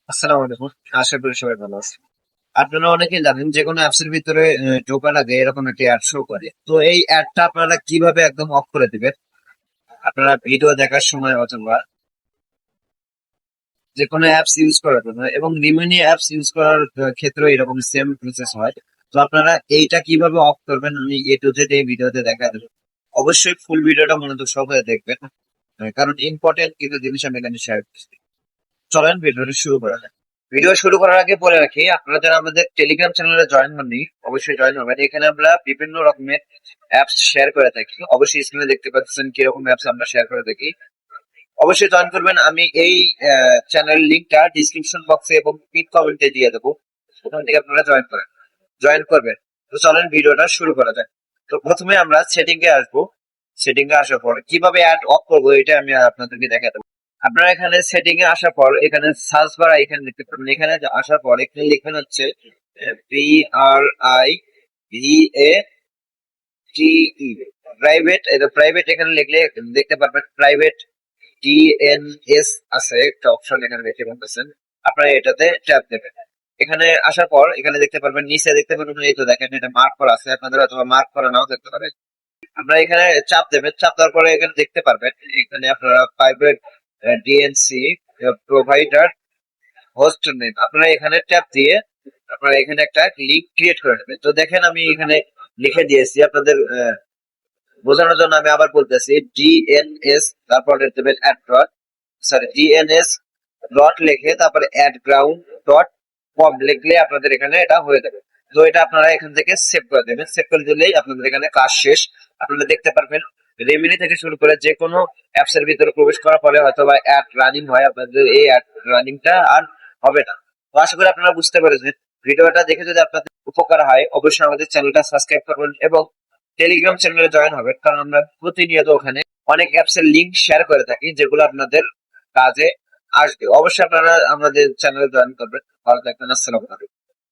আসসালামু আলাইকুম। আশা করি সবাই ভালো আছে। আপনারা অনেকেই জানেন যে কোনো অ্যাপস এর ভিতরে ঢোকার আগে এরকম একটি অ্যাড শো করে। তো এই অ্যাডটা আপনারা কিভাবে একদম অফ করে দিবেন? আপনারা ভিডিও দেখার সময় অথবা যে কোনো অ্যাপস ইউজ করার জন্য এবং রিমিনি অ্যাপস ইউজ করার ক্ষেত্রে এরকম সেম প্রসেস হয়। তো আপনারা এইটা কিভাবে অফ করবেন আমি এ টু জেড এই ভিডিওতে দেখা দেবো। অবশ্যই ফুল ভিডিওটা মনোযোগ সহকারে দেখবেন। কারণ ইম্পর্টেন্ট কিছু জিনিস আমি এখানে শেয়ার করছি। চলেন ভিডিওটি শুরু করা যাক। ভিডিও শুরু করার আগে বলে রাখি, আপনারা যারা আমাদের টেলিগ্রাম চ্যানেলে জয়েন হননি অবশ্যই জয়েন হবেন। এখানে আমরা বিভিন্ন রকমের অ্যাপস শেয়ার করে থাকি। অবশ্যই স্ক্রিনে দেখতে পাচ্ছেন কিরকম অ্যাপস আমরা শেয়ার করে থাকি। অবশ্যই জয়েন করবেন। আমি এই চ্যানেল লিঙ্কটা ডিসক্রিপশন বক্সে এবং পিন কমেন্টে দিয়ে দেবো। ওখান থেকে আপনারা জয়েন করবেন। তো চলেন ভিডিওটা শুরু করা যাক। তো প্রথমে আমরা সেটিং এ আসবো। সেটিং এ আসার পর কিভাবে অ্যাড অফ করবো এটা আমি আপনাদেরকে দেখাতে। আপনারা এখানে সেটিং এ আসার পর এখানে সার্চ বার এখানে দেখতে পাবেন। এখানে আসার পর এখানে লিখবেন হচ্ছে PRIVATE প্রাইভেট। প্রাইভেট এখানে লিখলে দেখতে পারবেন প্রাইভেট TNS আছে একটা অপশন এখানে দেখতে পাচ্ছেন। আপনারা এটাতে ট্যাপ দেবেন। এখানে আসার পর এখানে দেখতে পারবেন নিচে দেখতে পারবেন, এই তো দেখেন এটা মার্ক করা আছে। আপনাদের হয়তো মার্ক করা নাও দেখতে পারে। আপনারা এখানে চাপ দেবেন। চাপ দেওয়ার পরে এখানে দেখতে পারবেন এখানে আপনারা private DNC provider host name, আপনারা এখানে ট্যাপ দিয়ে আপনারা এখানে একটা লিঙ্ক ক্রিয়েট করে নেবেন। তো দেখেন আমি এখানে লিখে দিয়েছি আপনাদের বোঝানোর জন্য। আমি আবার বলতেছি ডিএনএস, তারপর দেবেন add dot, sorry DNS dot লিখে তারপরে অ্যাড গ্রাউন্ড ডট কম লিখলে আপনাদের এখানে এটা হয়ে যাবে। তো এটা আপনারা এখান থেকে সেভ করে দেবেন। সেভ করে দিলেই আপনাদের এখানে কাজ শেষ। আপনারা দেখতে পারবেন রেমিনি থেকে শুরু করে যে কোনো অ্যাপস এর ভিতরে প্রবেশ করার ফলে হয়তো বা অ্যাড রানিং হয়, আপনাদের এই অ্যাড রানিংটা আর হবে না। তো আশা করি আপনারা বুঝতে পেরেছেন। ভিডিওটা দেখে যদি আপনাদের উপকার হয় অবশ্যই আমাদের চ্যানেলটা সাবস্ক্রাইব করবেন এবং টেলিগ্রাম চ্যানেলে জয়েন হবেন, কারণ আমরা প্রতিনিয়ত ওখানে অনেক অ্যাপস এর লিঙ্ক শেয়ার করে থাকি যেগুলো আপনাদের কাজে আসবে। অবশ্যই আপনারা আমাদের চ্যানেলে জয়েন করবেন। ভালো থাকবেন। আসসালামু আলাইকুম।